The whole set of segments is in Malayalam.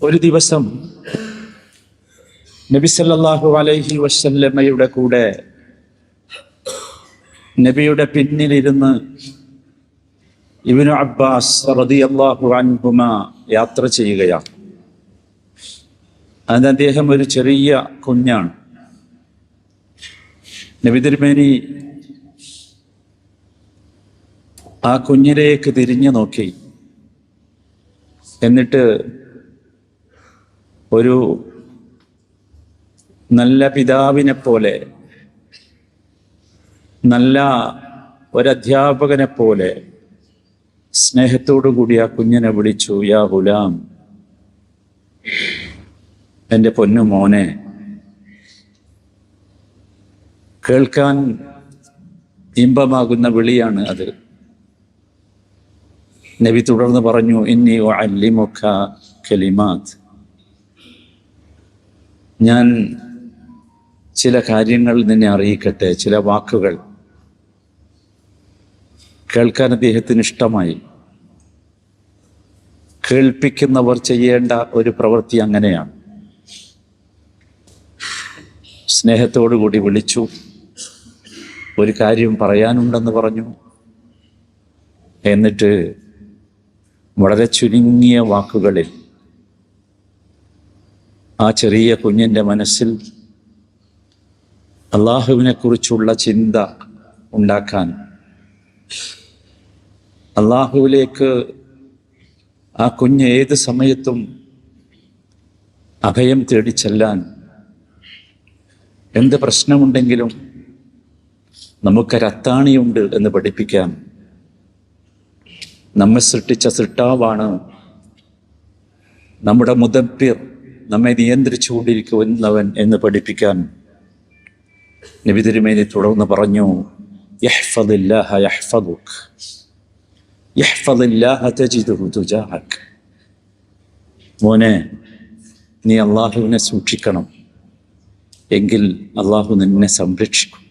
ഒരു ദിവസം നബി സല്ലല്ലാഹു അലൈഹി വസല്ലമയുടെ കൂടെ നബിയുടെ പിന്നിലിരുന്ന് ഇബ്നു അബ്ബാസ് റളിയല്ലാഹു അൻഹുമ യാത്ര ചെയ്യുകയാണ്. അത് അദ്ദേഹം ഒരു ചെറിയ കുഞ്ഞാണ്. നബി തിരുമേനി ആ കുഞ്ഞിലേക്ക് തിരിഞ്ഞു നോക്കി. എന്നിട്ട് ഒരു നല്ല പിതാവിനെ പോലെ, നല്ല ഒരധ്യാപകനെ പോലെ സ്നേഹത്തോടു കൂടി ആ കുഞ്ഞിനെ വിളിച്ചു, യാ ഗുലാം, എൻ്റെ പൊന്നു മോനെ. കേൾക്കാൻ ഇമ്പമാകുന്ന വിളിയാണ് അത്. നബി തുടർന്ന് പറഞ്ഞു, ഇന്നി ഉഅല്ലിമുക കലിമാത്ത്, ഞാൻ ചില കാര്യങ്ങൾ നിന്നെ അറിയിക്കട്ടെ, ചില വാക്കുകൾ. കേൾക്കാൻ അദ്ദേഹത്തിന് ഇഷ്ടമായി. കേൾപ്പിക്കുന്നവർ ചെയ്യേണ്ട ഒരു പ്രവൃത്തി അങ്ങനെയാണ്. സ്നേഹത്തോടു കൂടി വിളിച്ചു, ഒരു കാര്യം പറയാനുണ്ടെന്ന് പറഞ്ഞു. എന്നിട്ട് വളരെ ചുരുങ്ങിയ വാക്കുകളിൽ ആ ചെറിയ കുഞ്ഞിൻ്റെ മനസ്സിൽ അള്ളാഹുവിനെ കുറിച്ചുള്ള ചിന്ത ഉണ്ടാക്കാൻ, അള്ളാഹുവിലേക്ക് ആ കുഞ്ഞ് ഏത് സമയത്തും അഭയം തേടി ചെല്ലാൻ, എന്ത് പ്രശ്നമുണ്ടെങ്കിലും നമുക്കൊരത്താണിയുണ്ട് എന്ന് പഠിപ്പിക്കാൻ, നമ്മെ സൃഷ്ടിച്ച സൃഷ്ടാവാണ് നമ്മുടെ മുദബ്ബിർ, നമ്മെ നിയന്ത്രിച്ചുകൊണ്ടിരിക്കുന്നവൻ എന്ന് പഠിപ്പിക്കാൻ നബി തിരുമേനി തുടർന്ന് പറഞ്ഞു, യഹ്ഫദില്ലാഹ യഹ്ഫദുക്, യഹ്ഫദില്ലാഹ തജിദുഹു തുജാഹക്. മോനെ, നീ അള്ളാഹുവിനെ സൂക്ഷിക്കണം, എങ്കിൽ അള്ളാഹു നിന്നെ സംരക്ഷിക്കും.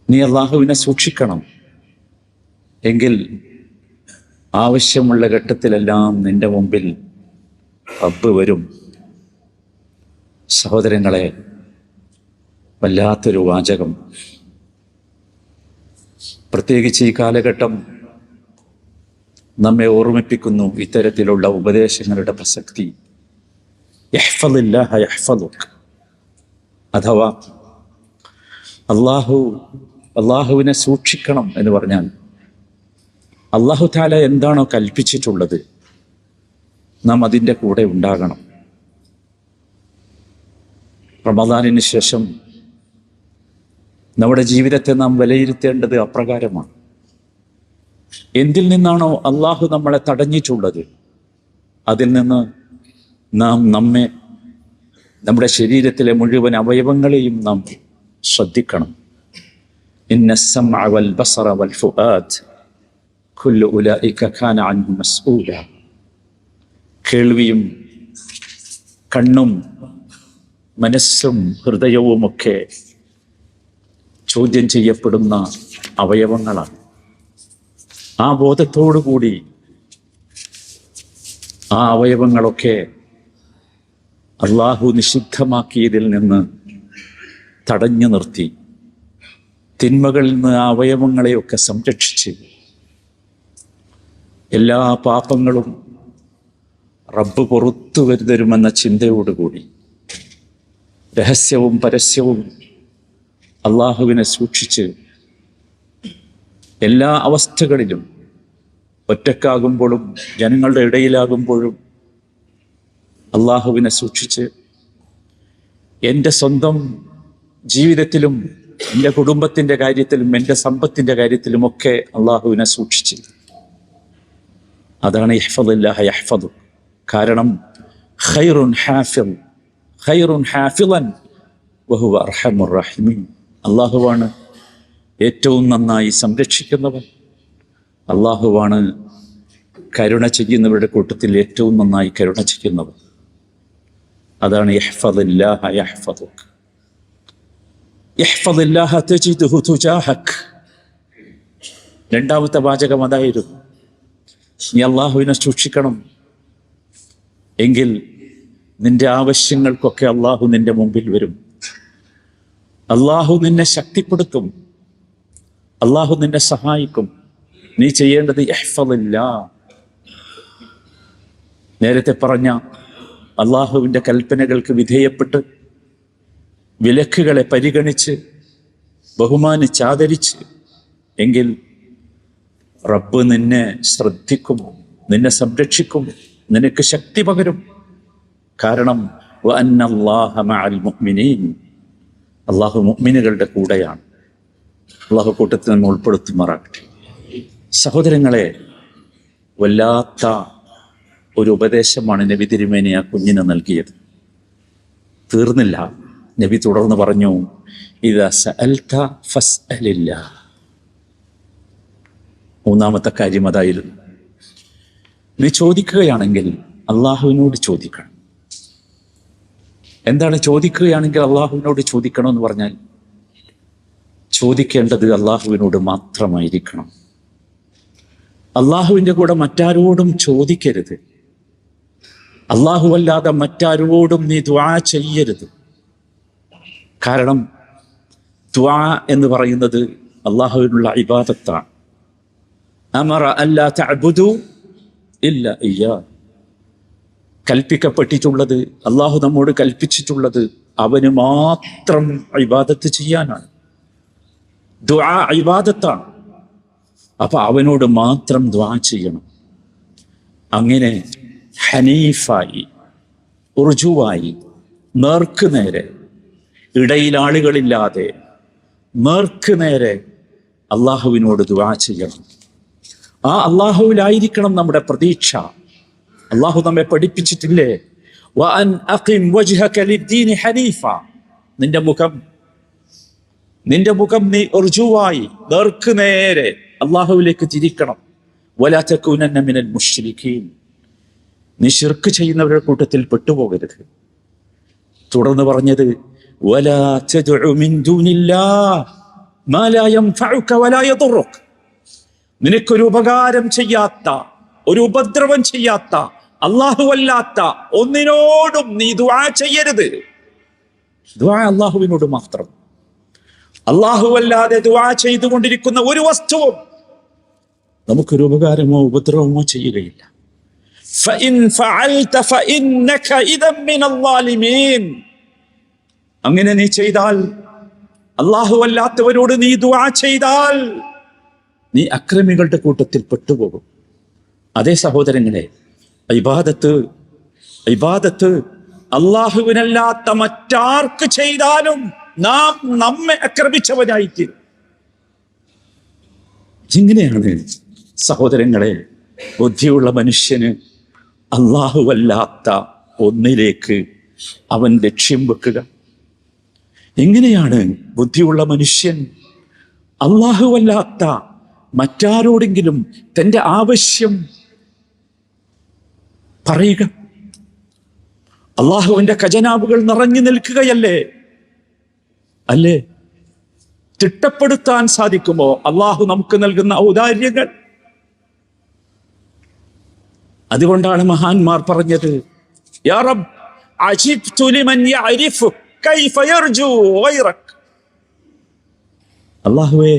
നീ അള്ളാഹുവിനെ സൂക്ഷിക്കണം, എങ്കിൽ ആവശ്യമുള്ള ഘട്ടത്തിലെല്ലാം നിന്റെ മുമ്പിൽ റബ്ബ് വരും. സഹോദരങ്ങളെ, വല്ലാത്തൊരു വാചകം. പ്രത്യേകിച്ച് ഈ കാലഘട്ടം നമ്മെ ഓർമ്മിപ്പിക്കുന്നു ഇത്തരത്തിലുള്ള ഉപദേശങ്ങളുടെ പ്രസക്തി. യഹ്ഫദില്ലാഹ യഹ്ഫദുക്, അഥവാ അള്ളാഹുവിനെ സൂക്ഷിക്കണം എന്ന് പറഞ്ഞാൽ അള്ളാഹു തആല എന്താണോ കൽപ്പിച്ചിട്ടുള്ളത് നാം അതിൻ്റെ കൂടെ ഉണ്ടാകണം. റമദാനിന് ശേഷം നമ്മുടെ ജീവിതത്തെ നാം വിലയിരുത്തേണ്ടത് അപ്രകാരമാണ്. എന്തിൽ നിന്നാണോ അള്ളാഹു നമ്മളെ തടഞ്ഞിട്ടുള്ളത് അതിൽ നിന്ന് നാം നമ്മുടെ ശരീരത്തിലെ മുഴുവൻ അവയവങ്ങളെയും നാം ശ്രദ്ധിക്കണം. ഇന്ന സമഅ വൽ ബസറ വൽ ഫുആദ് കുല്ലു ഉലൈക കാന അൻഹു മസ്ഊല. കേൾവിയും കണ്ണും മനസ്സും ഹൃദയവുമൊക്കെ ചോദ്യം ചെയ്യപ്പെടുന്ന അവയവങ്ങളാണ്. ആ ബോധത്തോടു കൂടി ആ അവയവങ്ങളൊക്കെ അള്ളാഹു നിഷിദ്ധമാക്കിയതിൽ നിന്ന് തടഞ്ഞു നിർത്തി, തിന്മകളിൽ നിന്ന് ആ അവയവങ്ങളെയൊക്കെ സംരക്ഷിച്ച് എല്ലാ പാപങ്ങളും റബ്ബ് പുറത്തു വരുതരുമെന്ന ചിന്തയോടുകൂടി രഹസ്യവും പരസ്യവും അള്ളാഹുവിനെ സൂക്ഷിച്ച് എല്ലാ അവസ്ഥകളിലും, ഒറ്റക്കാകുമ്പോഴും ജനങ്ങളുടെ ഇടയിലാകുമ്പോഴും അള്ളാഹുവിനെ സൂക്ഷിച്ച് എൻ്റെ സ്വന്തം ജീവിതത്തിലും എൻ്റെ കുടുംബത്തിൻ്റെ കാര്യത്തിലും എൻ്റെ സമ്പത്തിൻ്റെ കാര്യത്തിലുമൊക്കെ അള്ളാഹുവിനെ സൂക്ഷിച്ച്, അതാണ് യഹ്ഫദില്ലാഹ യഹ്ഫദു. കാരണം ഖൈറുൻ ഹാഫിളൻ വഹുവ അർഹമുർ റഹീമീൻ. അള്ളാഹുവാണ് ഏറ്റവും നന്നായി സംരക്ഷിക്കുന്നവൻ. അള്ളാഹുവാണ് കരുണ ചെയ്യുന്നവരുടെ കൂട്ടത്തിൽ ഏറ്റവും നന്നായി കരുണ ചെയ്യുന്നവൻ. അതാണ് യഹ്ഫദില്ലാഹ യഹ്ഫദുക്, യഹ്ഫദില്ലാഹ തജിദുഹു തുജാഹക്. രണ്ടാമത്തെ വാചകം അതായിരുന്നു, നീ അള്ളാഹുവിനെ സൂക്ഷിക്കണം, എങ്കിൽ നിന്റെ ആവശ്യങ്ങൾക്കൊക്കെ അള്ളാഹു നിന്റെ മുമ്പിൽ വരും. അള്ളാഹു നിന്നെ ശക്തിപ്പെടുത്തും, അള്ളാഹു നിന്നെ സഹായിക്കും. നീ ചെയ്യേണ്ടത് ഇഹ്ഫളില്ലാ, നേരത്തെ പറഞ്ഞ അള്ളാഹുവിൻ്റെ കൽപ്പനകൾക്ക് വിധേയപ്പെട്ട് വിലക്കുകളെ പരിഗണിച്ച് ബഹുമാനിച്ചാദരിച്ച് എങ്കിൽ റബ്ബ് നിന്നെ ശ്രദ്ധിക്കും, നിന്നെ സംരക്ഷിക്കും, നിനക്ക് ശക്തി പകരും. കാരണം വഅന്നല്ലാഹ മഅൽ മുഅ്മിനീൻ, അള്ളാഹു മുഅ്മിനുകളുടെ കൂടെയാണ്. അള്ളാഹു കൂട്ടത്തിൽ നമ്മൾ ഉൾപ്പെടുത്തുമാറാകട്ടെ. സഹോദരങ്ങളെ, വല്ലാത്ത ഒരു ഉപദേശമാണ് നബി തിരുമേനി ആ കുഞ്ഞിന് നൽകിയത്. തീർന്നില്ല, നബി തുടർന്ന് പറഞ്ഞു, ഇദാ സഅൽത ഫസ്അലില്ലാ. മൂന്നാമത്തെ കാര്യം അതായിരുന്നു, നീ ചോദിക്കുകയാണെങ്കിൽ അള്ളാഹുവിനോട് ചോദിക്കണം. എന്താണ് ചോദിക്കുകയാണെങ്കിൽ അള്ളാഹുവിനോട് ചോദിക്കണമെന്ന് പറഞ്ഞാൽ, ചോദിക്കേണ്ടത് അള്ളാഹുവിനോട് മാത്രമായിരിക്കണം. അള്ളാഹുവിൻ്റെ കൂടെ മറ്റാരോടും ചോദിക്കരുത്. അല്ലാഹുവല്ലാതെ മറ്റാരോടും നീ ദുആ ചെയ്യരുത്. കാരണം ദുആ എന്ന് പറയുന്നത് അള്ളാഹുവിനുള്ള ഇബാദത്താണ്. അമറ അല്ലാ തഅബുദു ഇല്ല ഇയ്യാ, കൽപ്പിക്കപ്പെട്ടിട്ടുള്ളത്, അള്ളാഹു നമ്മോട് കൽപ്പിച്ചിട്ടുള്ളത് അവന് മാത്രം ഇബാദത്ത് ചെയ്യാനാണ്. ദുആ ഇബാദത്താണ്. അപ്പൊ അവനോട് മാത്രം ദുആ ചെയ്യണം. അങ്ങനെ ഹനീഫായി, ഉർജുവായി, നേർക്ക് നേരെ, ഇടയിൽ ആളുകളില്ലാതെ നേർക്ക് നേരെ അള്ളാഹുവിനോട് ദുആ ചെയ്യണം. ആ അള്ളാഹുവിലായിരിക്കണം നമ്മുടെ പ്രതീക്ഷ. അള്ളാഹു നമ്മെ പഠിപ്പിച്ചിട്ടില്ലേ, വഅൻ അഖിം വജ്ഹക ലിദ്ദീനി ഹനീഫ, നിന്റെ മുഖം നീ ഉർജുവായി നേർക്ക് നേരെ അള്ളാഹുവിലേക്ക് തിരിക്കണം. വലാ തകൂനന്ന മിനൽ മുശ്രിക്കീൻ, നീ ശിർക്ക് ചെയ്യുന്നവരുടെ കൂട്ടത്തിൽ പെട്ടുപോകരുത്. തുടർന്ന് പറഞ്ഞത് വലാ തദ്ഉ മിൻ ദൂനില്ലാഹ് മാ ലാ യൻഫഉക വലാ യദുറുക, നിനക്കൊരു ഉപകാരം ചെയ്യാത്ത, ഒരു ഉപദ്രവം ചെയ്യാത്ത, അല്ലാഹുവല്ലാത്ത ഒന്നിനോടും നീ ദുആ ചെയ്യരുത്. ദുആ അല്ലാഹുവിനോട് മാത്രം. അല്ലാഹുവല്ലാതെ ദുആ ചെയ്തുകൊണ്ടിരിക്കുന്ന ഒരു വസ്തുവും നമുക്കൊരു ഉപകാരമോ ഉപദ്രവമോ ചെയ്യുകയില്ല. ഫഇൻ ഫഅൽത ഫഇന്നക ഇദൻ മിനൽ ളാലിമീൻ, അങ്ങനെ നീ ചെയ്താൽ, അല്ലാഹുവല്ലാത്തവരോട് നീ ദുആ ചെയ്താൽ, നീ അക്രമികളുടെ കൂട്ടത്തിൽ പെട്ടുപോകും. അതേ സഹോദരങ്ങളെ, ഇബാദത്ത് അല്ലാഹുവിനല്ലാത്ത മറ്റാർക്ക് ചെയ്താലും നാം നമ്മെ ആക്രമിച്ചവനായിത്തീരും. ഇങ്ങനെയാണ് സഹോദരങ്ങളെ ബുദ്ധിയുള്ള മനുഷ്യന് അല്ലാഹുവല്ലാത്ത ഒന്നിലേക്ക് അവൻ ലക്ഷ്യം വെക്കുക. എങ്ങനെയാണ് ബുദ്ധിയുള്ള മനുഷ്യൻ അല്ലാഹുവല്ലാത്ത മറ്റാരോടെങ്കിലും തൻ്റെ ആവശ്യം പറയുക? അള്ളാഹുവിന്റെ ഖജനാവുകൾ നിറഞ്ഞു നിൽക്കുകയല്ലേ, അല്ലേ? തിട്ടപ്പെടുത്താൻ സാധിക്കുമോ അള്ളാഹു നമുക്ക് നൽകുന്ന ഔദാര്യങ്ങൾ? അതുകൊണ്ടാണ് മഹാന്മാർ പറഞ്ഞത്, യാ റബ്ബ് അജിബ്തു ലിമൻ യഅരിഫു കൈഫ യർജു ഗൈറക്. അല്ലാഹുവേ,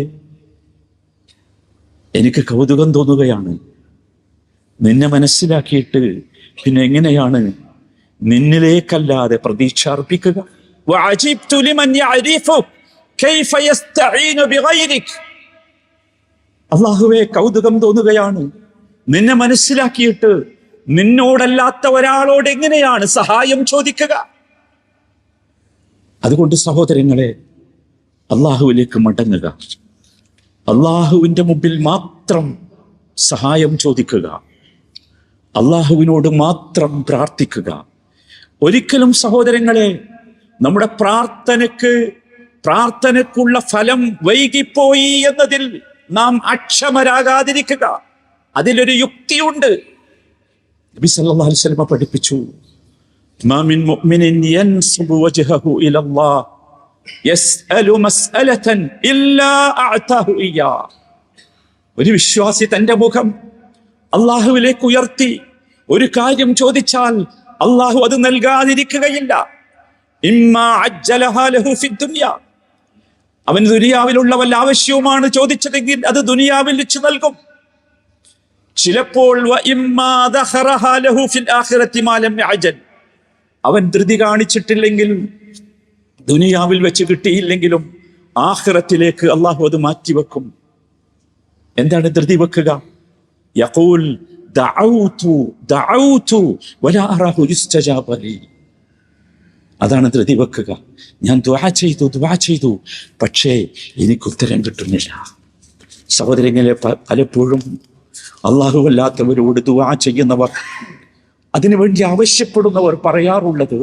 എനിക്ക് കൗതുകം തോന്നുകയാണ്, നിന്നെ മനസ്സിലാക്കിയിട്ട് പിന്നെ എങ്ങനെയാണ് നിന്നിലേക്കല്ലാതെ പ്രതീക്ഷ അർപ്പിക്കുക? വഅജിബ്തു ലിമൻ യഅരിഫു കൈഫ യസ്തഈനു ബിഗൈരിക്. അല്ലാഹുവേ, കൗതുകം തോന്നുകയാണ്, നിന്നെ മനസ്സിലാക്കിയിട്ട് നിന്നോടല്ലാത്ത ഒരാളോട് എങ്ങനെയാണ് സഹായം ചോദിക്കുക? അതുകൊണ്ട് സഹോദരങ്ങളെ, അല്ലാഹുവിലേക്ക് മടങ്ങുക. അല്ലാഹുവിൻ്റെ മുമ്പിൽ മാത്രം സഹായം ചോദിക്കുക. അല്ലാഹുവിനോട് മാത്രം പ്രാർത്ഥിക്കുക. ഒരിക്കലും സഹോദരങ്ങളെ നമ്മുടെ പ്രാർത്ഥനയ്ക്കുള്ള ഫലം വൈകിപ്പോയി എന്നതിൽ നാം അക്ഷമരാകാതിരിക്കുക. അതിലൊരു യുക്തിയുണ്ട്. നബി സല്ലല്ലാഹു അലൈഹി വസല്ലം പഠിപ്പിച്ചു, മാ മിൻ മുഅ്മിനിൻ യൻസുബു വജ്ഹഹു ഇലല്ലാഹ് യസ്അലു മസ്അലതൻ ഇല്ലാ അഅതാഹു ഇയ്യാ. ഒരു വിശ്വാസി തന്റെ മുഖം അല്ലാഹുവിലേക്ക് ഉയർത്തി ഒരു കാര്യം ചോദിച്ചാൽ അള്ളാഹു അത് നൽകാതിരിക്കുകയില്ല. ഇമ്മാ അജ്ജലഹാ ലഹു ഫിദ് ദുനിയ, അവന് ദുനിയാവിലുള്ള വല്ല ആവശ്യവുമാണ് ചോദിച്ചതെങ്കിൽ അത് ദുനിയാവിൽ വെച്ച് നൽകും. ചിലപ്പോൾ വഇമ്മാ ദഖറഹാ ലഹു ഫിൽ ആഖിറതി മാ ലം യഅജൽ, അവൻ ധൃതി കാണിച്ചിട്ടില്ലെങ്കിൽ ദുനിയാവിൽ വെച്ച് കിട്ടിയില്ലെങ്കിലും ആഖിറത്തിലേക്ക് അള്ളാഹു അത് മാറ്റിവെക്കും. എന്താണ് ധൃതി വെക്കുക? യഖൂൽ ദഅൗതു വലാ അറാഹു യുസ്തജാബ ലി, അതാണ് ധൃതി വെക്കുക. ഞാൻ ദുആ ചെയ്തു പക്ഷേ എനിക്ക് ഉത്തരം കിട്ടുന്നില്ല. സഹോദരങ്ങളെ, പലപ്പോഴും അല്ലാഹുവല്ലാത്തവരോട് ദുആ ചെയ്യുന്നവർ, അതിനുവേണ്ടി ആവശ്യപ്പെടുന്നവർ പറയാറുള്ളത്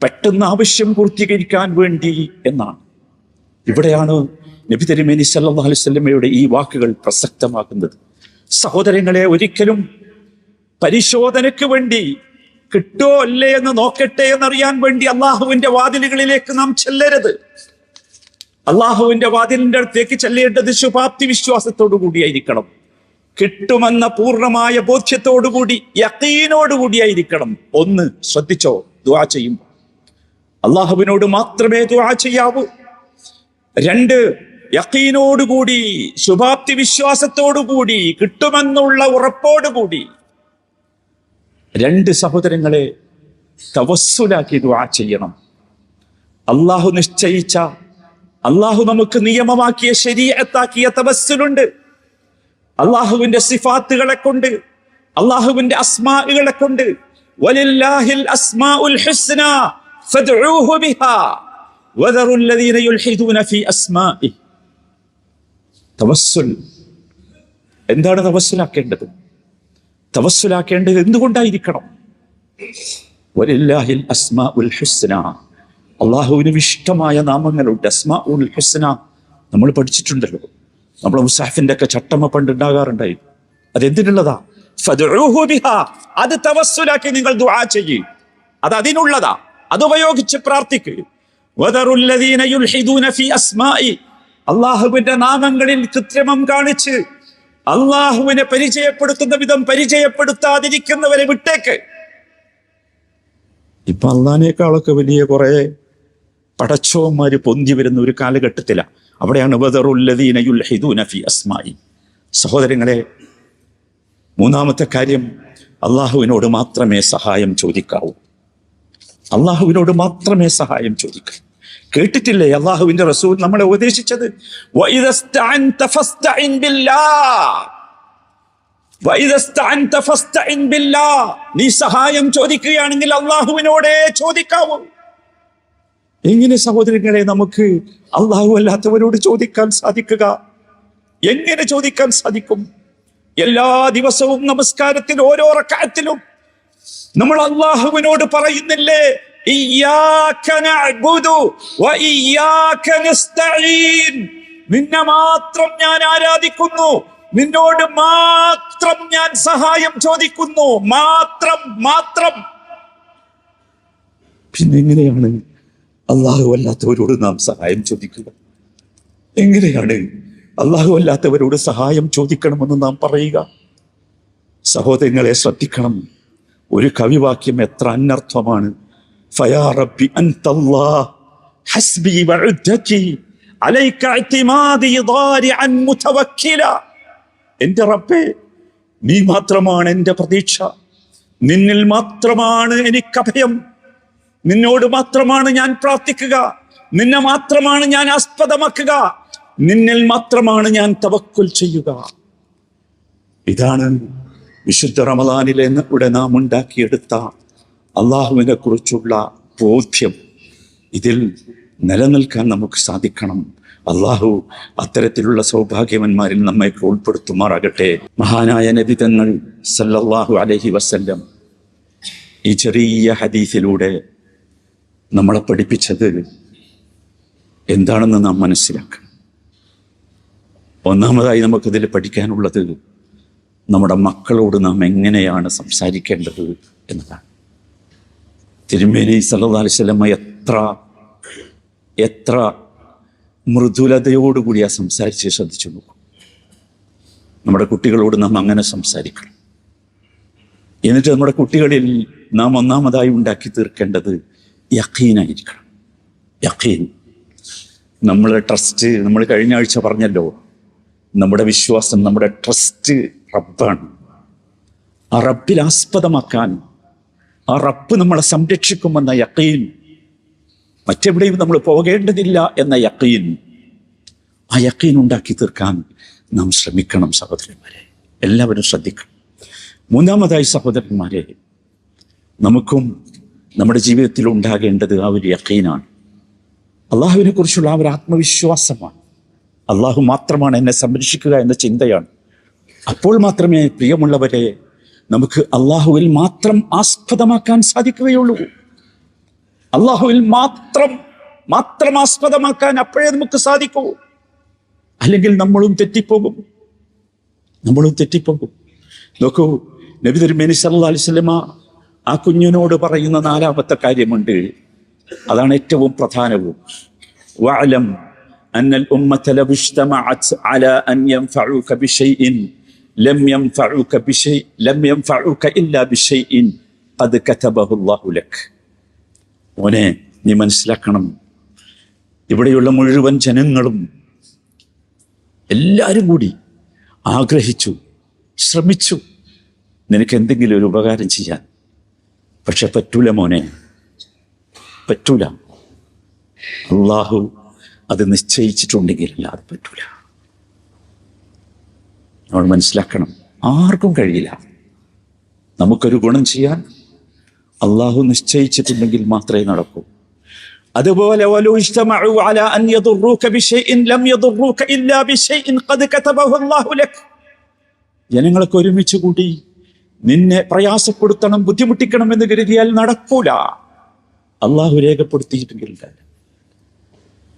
പെട്ടെന്ന് ആവശ്യം പൂർത്തീകരിക്കാൻ വേണ്ടി എന്നാണ്. ഇവിടെയാണ് നബി തിരുമേനി സല്ലല്ലാഹു അലൈഹി വസല്ലമയുടെ ഈ വാക്കുകൾ പ്രസക്തമാക്കുന്നത്. സഹോദരങ്ങളെ, ഒരിക്കലും പരിശോധനയ്ക്ക് വേണ്ടി കിട്ടോ അല്ലേ എന്ന് നോക്കട്ടെ എന്നറിയാൻ വേണ്ടി അള്ളാഹുവിന്റെ വാതിലുകളിലേക്ക് നാം ചെല്ലരുത്. അള്ളാഹുവിന്റെ വാതിലിന്റെ അടുത്തേക്ക് ചെല്ലേണ്ടത് ശുഭാപ്തി വിശ്വാസത്തോടു കൂടിയായിരിക്കണം. കിട്ടുമെന്ന പൂർണ്ണമായ ബോധ്യത്തോടുകൂടി, യഖീനോടുകൂടിയായിരിക്കണം. ഒന്ന്, ശ്രദ്ധിച്ചോ, ദുആ ചെയ്യുമ്പോൾ അള്ളാഹുവിനോട് മാത്രമേ ദുആ ചെയ്യാവൂ. രണ്ട്, യഖീനോടുകൂടി, ശുഭാപ്തി വിശ്വാസത്തോടുകൂടി, കിട്ടുമെന്നുള്ള ഉറപ്പോടുകൂടി. രണ്ട്, സഹോദരങ്ങളെ, തവസ്സുലാക്കി ദുആ ചെയ്യണം. അള്ളാഹു നിശ്ചയിച്ച, അള്ളാഹു നമുക്ക് നിയമമാക്കിയ, ശരീഅത്താക്കിയ തവസ്സുലുണ്ട്. അള്ളാഹുവിന്റെ സിഫാത്തുകളെ കൊണ്ട്, അള്ളാഹുവിന്റെ അസ്മാഉകളെ കൊണ്ട്, വലില്ലാഹിൽ അസ്മാഉൽ ഹുസ്ന ഫദ്ഉഹു ബിഹാ വദറുൽ ലദീന യുൽഹിദൂന ഫീ അസ്മാഇ. തവസ്സുൽ, എന്താണ് തവസ്സുലാക്കേണ്ടത്? തവസ്സുലാക്കേണ്ടത് എന്തുകൊണ്ടായിരിക്കണം? വലില്ലാഹിൽ അസ്മാഉൽ ഹുസ്ന, അള്ളാഹുവിന് ഇഷ്ടമായ നാമങ്ങളുണ്ട്. അസ്മാഉൽ ഹുസ്ന നമ്മൾ പഠിച്ചിട്ടുണ്ടല്ലോ. നമ്മുടെ മുസാഫിന്റെ ഒക്കെ ചട്ടമ പണ്ടുണ്ടാകാറുണ്ടായി. അതെന്തിനുള്ളതാ? ഫദ്ഉഹു ബിഹാ, അത് തവസ്സുലാക്കി നിങ്ങൾ ദുആ ചെയ്യ്. അത് അതിനുള്ളതാ, അതുപയോഗിച്ച് പ്രാർത്ഥിക്കുക. വദറുൽ ലദീന യുൽഹിദൂന ഫീ അസ്മാഇ, അള്ളാഹുവിന്റെ നാമങ്ങളിൽ കൃത്രിമം കാണിച്ച് അള്ളാഹുവിനെ പരിചയപ്പെടുത്തുന്ന വിധം പരിചയപ്പെടുത്താതിരിക്കുന്നവരെ വിട്ടേക്ക്. ഇപ്പൊ അള്ളാഹിനേക്കാളൊക്കെ വലിയ കുറെ പടച്ചോന്മാര് പൊന്തി വരുന്ന ഒരു കാലഘട്ടത്തിലാണ്. അവിടെയാണ് വദറുൽ ലദീന യുൽഹിദൂന ഫീ അസ്മാഇ. സഹോദരങ്ങളെ, മൂന്നാമത്തെ കാര്യം, അള്ളാഹുവിനോട് മാത്രമേ സഹായം ചോദിക്കാവൂ. അള്ളാഹുവിനോട് മാത്രമേ സഹായം ചോദിക്കൂ. കേട്ടിട്ടില്ലേ അള്ളാഹുവിന്റെ റസൂൽ നമ്മളെ ഉപദേശിച്ചത്? വഇദസ്തഅൻത ഫസ്തഇൻ ബില്ലാഹ്, വഇദസ്തഅൻത ഫസ്തഇൻ ബില്ലാഹ്, നീ സഹായം ചോദിക്കുകയാണെങ്കിൽ അള്ളാഹുവിനോടേ ചോദിക്കാവൂ. എങ്ങനെ സഹോദരങ്ങളെ നമുക്ക് അള്ളാഹു അല്ലാത്തവരോട് ചോദിക്കാൻ സാധിക്കുക? എങ്ങനെ ചോദിക്കാൻ സാധിക്കും? എല്ലാ ദിവസവും നമസ്കാരത്തിൽ ഓരോ റക്അത്തിലും നമ്മൾ അള്ളാഹുവിനോട് പറയുന്നില്ലേ, ഇയ്യാക നഅ്ബുദു വ ഇയ്യാക നസ്തഈൻ, നിന്നെ മാത്രം ഞാൻ ആരാധിക്കുന്നു, നിന്നോട് മാത്രം ഞാൻ സഹായം ചോദിക്കുന്നു. മാത്രം. പിന്നെ എങ്ങനെയാണ് അള്ളാഹു അല്ലാത്തവരോട് നാം സഹായം ചോദിക്കുക? എങ്ങനെയാണ് അള്ളാഹു അല്ലാത്തവരോട് സഹായം ചോദിക്കണമെന്ന് നാം പറയുക? സഹോദരങ്ങളെ, ശ്രദ്ധിക്കണം. ഒരു കവിവാക്യം എത്ര അനർത്ഥമാണ്. ഫയാ റബ്ബി അൻതല്ലാഹ് ഹസ്ബി വഉദ്ദതി അലൈക ഇഅ്തിമാദി ളാരിഅൻ മുതവക്കില. എൻ്റെ റബ്ബേ, നീ മാത്രമാണ് എൻ്റെ പ്രതീക്ഷ, നിന്നിൽ മാത്രമാണ് എനിക്ക് അഭയം, നിന്നോട് മാത്രമാണ് ഞാൻ പ്രാർത്ഥിക്കുക, നിന്നെ മാത്രമാണ് ഞാൻ ആസ്പദമാക്കുക, നിന്നിൽ മാത്രമാണ് ഞാൻ തവക്കുൽ ചെയ്യുക. ഇതാണ് വിശുദ്ധ റമളാനിലെ ഇവിടെ നാം ഉണ്ടാക്കിയെടുത്ത അള്ളാഹുവിനെ കുറിച്ചുള്ള ബോധ്യം. ഇതിൽ നിലനിൽക്കാൻ നമുക്ക് സാധിക്കണം. അള്ളാഹു അത്തരത്തിലുള്ള സൗഭാഗ്യവന്മാരിൽ നമ്മെ ഉൾപ്പെടുത്തുമാറാകട്ടെ. മഹാനായ നബി തങ്ങൾ സല്ലല്ലാഹു അലൈഹി വസല്ലം ഈ ചെറിയ ഹദീസിലൂടെ നമ്മളെ പഠിപ്പിച്ചത് എന്താണെന്ന് നാം മനസ്സിലാക്കണം. ഒന്നാമതായി നമുക്കിതിൽ പഠിക്കാനുള്ളത് നമ്മുടെ മക്കളോട് നാം എങ്ങനെയാണ് സംസാരിക്കേണ്ടത് എന്നതാണ്. തിരുമേനി സല്ലല്ലാഹു അലൈഹി വസല്ലം എത്ര മൃദുലതയോടുകൂടിയാ സംസാരിച്ച് ശ്രദ്ധിച്ചു നോക്കും. നമ്മുടെ കുട്ടികളോട് നാം അങ്ങനെ സംസാരിക്കണം. എന്നിട്ട് നമ്മുടെ കുട്ടികളിൽ നാം ഒന്നാമതായി ഉണ്ടാക്കി തീർക്കേണ്ടത് യഖീനായിരിക്കണം. യഖീൻ, നമ്മളെ ട്രസ്റ്റ്, നമ്മൾ കഴിഞ്ഞ ആഴ്ച പറഞ്ഞല്ലോ, നമ്മുടെ വിശ്വാസം, നമ്മുടെ ട്രസ്റ്റ് റബ്ബാണ്. ആ റബ്ബിൽ ആസ്പദമാക്കാൻ, ആ റബ്ബ് നമ്മളെ സംരക്ഷിക്കുമെന്ന യഖീൻ, മറ്റെവിടെയും നമ്മൾ പോകേണ്ടതില്ല എന്ന യഖീൻ, ആ യഖീൻ ഉണ്ടാക്കി തീർക്കാൻ നാം ശ്രമിക്കണം സഹോദരന്മാരെ. എല്ലാവരും ശ്രദ്ധിക്കണം. മൂന്നാമതായി സഹോദരന്മാരെ, നമുക്കും നമ്മുടെ ജീവിതത്തിൽ ഉണ്ടാകേണ്ടത് ആ ഒരു യഖീനാണ്. അള്ളാഹുവിനെ കുറിച്ചുള്ള ആ ഒരു ആത്മവിശ്വാസമാണ്. അള്ളാഹു മാത്രമാണ് എന്നെ സംരക്ഷിക്കുക എന്ന ചിന്തയാണ്. അപ്പോൾ മാത്രമേ പ്രിയമുള്ളവരെ നമുക്ക് അള്ളാഹുവിൽ മാത്രം ആസ്പദമാക്കാൻ സാധിക്കുകയുള്ളൂ. അള്ളാഹുവിൽ മാത്രം ആസ്പദമാക്കാൻ അപ്പോഴേ നമുക്ക് സാധിക്കൂ. അല്ലെങ്കിൽ നമ്മളും തെറ്റിപ്പോകും. നോക്കൂ, നബി തിരുമേനി സല്ലല്ലാഹു അലൈഹി വസല്ലമ ആ കുഞ്ഞിനോട് പറയുന്ന 4ാമത്തെ കാര്യമുണ്ട്. അതാണ് ഏറ്റവും പ്രധാനവും. വഅലം അന്നൽ ഉമ്മത ലൗ ഇജ്തമഅത് അലാ അൻ യൻഫഉക ബിശൈഇൻ ലം യൻഫഉക ഇല്ലാ ബിശൈഇൻ ഖദ് കതബഹു അല്ലാഹു ലക്. മോനെ, നീ മനസ്സിലാക്കണം, ഇവിടെയുള്ള മുഴുവൻ ജനങ്ങളും എല്ലാവരും കൂടി ആഗ്രഹിച്ചു, ശ്രമിച്ചു നിനക്ക് എന്തെങ്കിലും ഒരു ഉപകാരം ചെയ്യാൻ. പക്ഷെ പറ്റൂല മോനെ, പറ്റൂല. അള്ളാഹു അത് നിശ്ചയിച്ചിട്ടുണ്ടെങ്കിൽ അല്ലാതെ പറ്റൂല. നമ്മൾ മനസ്സിലാക്കണം, ആർക്കും കഴിയില്ല. നമുക്കൊരു ഗുണം ചെയ്യാൻ അള്ളാഹു നിശ്ചയിച്ചിട്ടുണ്ടെങ്കിൽ മാത്രമേ നടക്കൂ. അതുപോലെ ജനങ്ങളൊക്കെ ഒരുമിച്ച് കൂടി നിന്നെ പ്രയാസപ്പെടുത്തണം, ബുദ്ധിമുട്ടിക്കണം എന്ന് കരുതിയാൽ നടക്കൂല. അള്ളാഹു രേഖപ്പെടുത്തിയിട്ടെങ്കിൽ.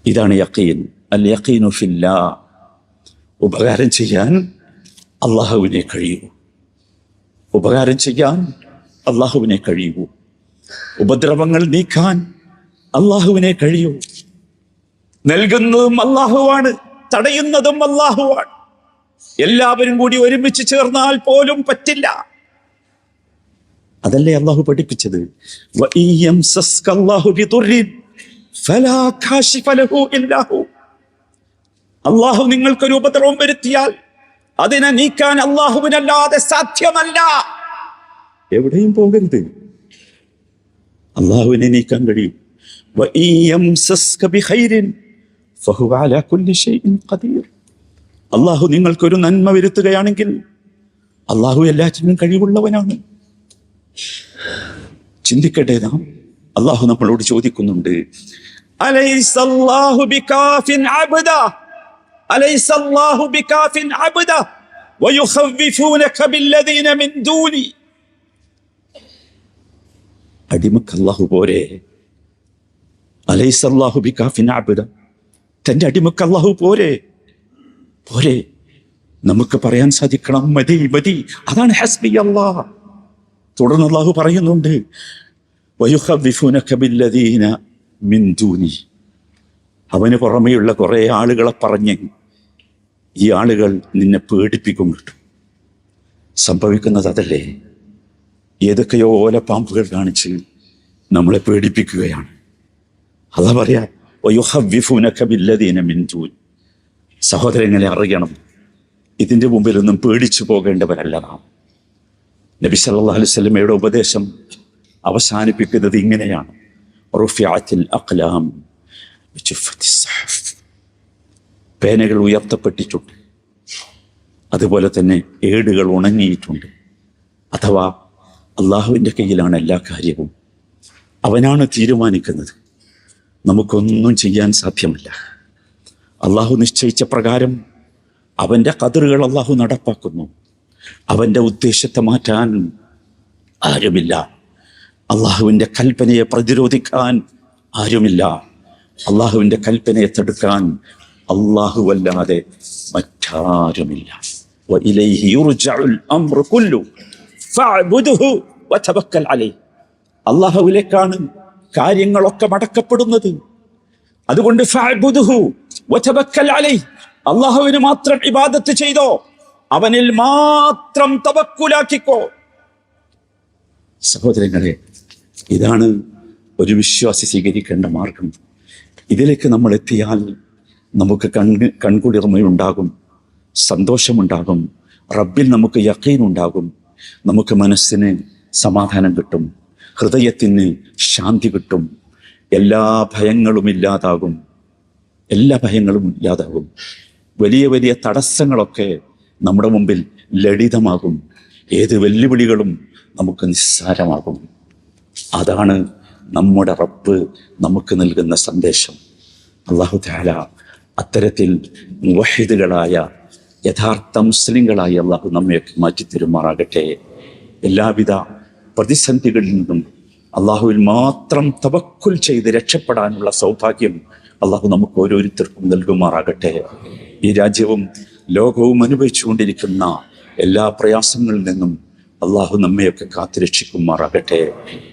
ഇതാണ് യഖീൻ. അൽ യഖീനു ഫില്ലാഹ്. ഉപകാരം ചെയ്യാൻ അള്ളാഹുവിനെ കഴിയൂ. ഉപദ്രവങ്ങൾ നീക്കാൻ അള്ളാഹുവിനെ കഴിയൂ. നൽകുന്നതും അള്ളാഹുവാണ്, തടയുന്നതും അള്ളാഹുവാണ്. എല്ലാവരും കൂടി ഒരുമിച്ച് ചേർന്നാൽ പോലും പറ്റില്ല. അതല്ലേ അള്ളാഹു പഠിപ്പിച്ചത്. അള്ളാഹു നിങ്ങൾക്കൊരു ഉപദ്രവം വരുത്തിയാൽ അതിനെ നീക്കാൻ അള്ളാഹുവിനല്ലാതെ സാധ്യമല്ല. എവിടെയും പോകരുത്, അള്ളാഹുവിനെ നീക്കാൻ കഴിയും. അള്ളാഹു നിങ്ങൾക്കൊരു നന്മ വരുത്തുകയാണെങ്കിൽ അള്ളാഹു എല്ലാറ്റിനും കഴിവുള്ളവനാണ്. ചിന്തിക്കട്ടെ നാം. അള്ളാഹു നമ്മളോട് ചോദിക്കുന്നുണ്ട്, അലൈസല്ലാഹു ബികാഫിൻ അബ്ദാ അലൈസല്ലാഹു ബികാഫിൻ അബ്ദാ വയുഖവ്വിഫൂനക ബില്ലദീന മിൻ ദൂനി. അടിമക്ക് അല്ലാഹു പോരെ? അലൈസല്ലാഹു ബികാഫിൻ അബ്ദാ, തന്റെ അടിമക്ക് അല്ലാഹു പോരെ? നമുക്ക് പറയാൻ സാധിക്കണം, മതി മതി, അതാണ് ഹസ്ബി അല്ലാഹ്. തുടർന്ന് അല്ലാഹു പറയുന്നുണ്ട്, വയുഖവ്വിഫൂനക ബില്ലദീന മിൻ ദൂനി. അവന് പുറമെയുള്ള കുറെ ആളുകളെ പറഞ്ഞ് ഈ ആളുകൾ നിന്നെ പേടിപ്പിക്കും. കിട്ടും. സംഭവിക്കുന്നത് അതല്ലേ? ഏതൊക്കെയോ ഓലപ്പാമ്പുകൾ കാണിച്ച് നമ്മളെ പേടിപ്പിക്കുകയാണ്. അല്ലാ പറയാ, വയുഖവ്വിഫൂനക ബില്ലദീന മിൻ ദൂനി. സഹോദരങ്ങളെ അറിയണം, ഇതിൻ്റെ മുമ്പിലൊന്നും പേടിച്ചു പോകേണ്ടവരല്ല നാം. നബി സല്ലല്ലാഹു അലൈഹി വസല്ലമയുടെ ഉപദേശം അവസാനിപ്പിക്കുന്നത് ഇങ്ങനെയാണ്, റുഫിഅത്തിൽ അഖ്ലാം വജുഫത്തിസ് സഹഫ്. പേനകൾ ഉയർത്തപ്പെട്ടിട്ടുണ്ട്, അതുപോലെ തന്നെ ഏടുകൾ ഉണങ്ങിയിട്ടുണ്ട്. അഥവാ അള്ളാഹുവിൻ്റെ കയ്യിലാണ് എല്ലാ കാര്യവും. അവനാണ് തീരുമാനിക്കുന്നത്. നമുക്കൊന്നും ചെയ്യാൻ സാധ്യമല്ല. അള്ളാഹു നിശ്ചയിച്ച പ്രകാരം അവൻ്റെ ഖദറുകൾ അള്ളാഹു നടപ്പാക്കുന്നു. അവൻ്റെ ഉദ്ദേശത്തെ മാറ്റാൻ ആരുമില്ല. അള്ളാഹുവിൻ്റെ കൽപ്പനയെ പ്രതിരോധിക്കാൻ ആരുമില്ല. അള്ളാഹുവിൻ്റെ കൽപ്പനയെ തടുക്കാൻ അല്ലാഹുവല്ലാതെ മറ്റാരുമില്ല. വഇലൈഹി യുർജഉൽ അംറു കുല്ലു ഫഅബ്ദുഹു വതവക്കൽ അലൈഹി. അല്ലാഹുവിലേക്കാണ് കാര്യങ്ങളൊക്കെ മടക്കപ്പെടുന്നത്. അതുകൊണ്ട് ഫഅബ്ദുഹു വതവക്കൽ അലൈഹി, അല്ലാഹുവിന് മാത്രം ഇബാദത്ത് ചെയ്തോ, അവനിൽ മാത്രം തവക്കുലാക്കിക്കോ. സഹോദരങ്ങളെ, ഇതാണ് ഒരു വിശ്വാസി സ്വീകരിക്കേണ്ട മാർഗം. ഇതിലേക്ക് നമ്മൾ എത്തിയാൽ നമുക്ക് കൺകുളിർമയുണ്ടാകും, സന്തോഷമുണ്ടാകും, റബ്ബിൽ നമുക്ക് യഖീനുണ്ടാകും, നമുക്ക് മനസ്സിന് സമാധാനം കിട്ടും, ഹൃദയത്തിന് ശാന്തി കിട്ടും, എല്ലാ ഭയങ്ങളും ഇല്ലാതാകും. വലിയ വലിയ തടസ്സങ്ങളൊക്കെ നമ്മുടെ മുമ്പിൽ ലളിതമാകും. ഏത് വെല്ലുവിളികളും നമുക്ക് നിസ്സാരമാകും. അതാണ് നമ്മുടെ റബ്ബ് നമുക്ക് നൽകുന്ന സന്ദേശം. അല്ലാഹു തആല അത്തരത്തിൽ മുവഹിദുകളായ യഥാർത്ഥ മുസ്ലിങ്ങളായി അല്ലാഹു നമ്മയൊക്കെ മാറ്റിത്തരുമാറാകട്ടെ. എല്ലാവിധ പ്രതിസന്ധികളിൽ നിന്നും അല്ലാഹുവിൽ മാത്രം തവക്കുൽ ചെയ്ത് രക്ഷപ്പെടാനുള്ള സൗഭാഗ്യം അല്ലാഹു നമുക്ക് ഓരോരുത്തർക്കും നൽകുമാറാകട്ടെ. ഈ രാജ്യവും ലോകവും അനുഭവിച്ചുകൊണ്ടിരിക്കുന്ന എല്ലാ പ്രയാസങ്ങളിൽ നിന്നും അല്ലാഹു നമ്മയൊക്കെ കാത്തുരക്ഷിക്കുമാറാകട്ടെ.